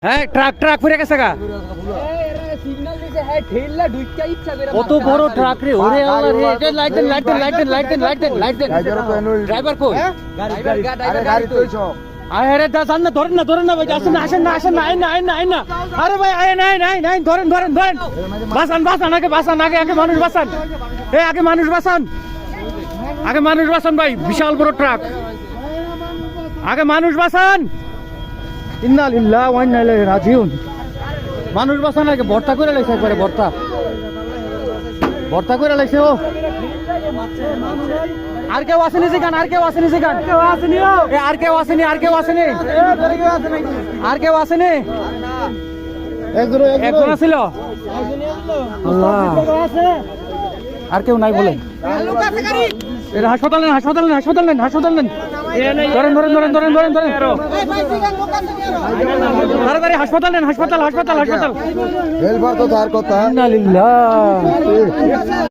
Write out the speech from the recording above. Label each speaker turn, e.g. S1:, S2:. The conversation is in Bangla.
S1: হ্যাঁ ট্রাক ট্রাক পড়ে গেছে গা
S2: সিগন্যাল দিছে হ্যাঁ ঠেললা ঢুইকা ইচ্ছা করে
S1: কত বড় ট্রাক রে ওরে আল্লাহ রে এটা লাইট দেন লাইট দেন লাইট দেন লাইট দেন লাইট দেন লাইট দেন ড্রাইভার কই
S2: গাড়ি কইছো
S1: আরে দা জান না ধরেন না ভাই আসেন না আইন না আরে ভাই আইন ধরেন বাসান আগে মানুষ বাসান ভাই বিশাল বড় ট্রাক আগে মানুষ বাসান ইন্না লিল্লাহি ওয়া ইন্না ইলাইহি রাজিউন মানুষ বাসান আগে ভর্তা করে লাইছে একবারে ভর্তা করে লাইছে ও আর কেউ আসেনি সেখান আর কেউ আসেনি একজন আসিল আর কেউ নাই বলে এটা হাসপাতাল নেন ধরেন তাড়াতাড়ি হাসপাতাল নেন হাসপাতাল
S3: হেলবার তো তার কথা
S1: ইন্না লিল্লাহ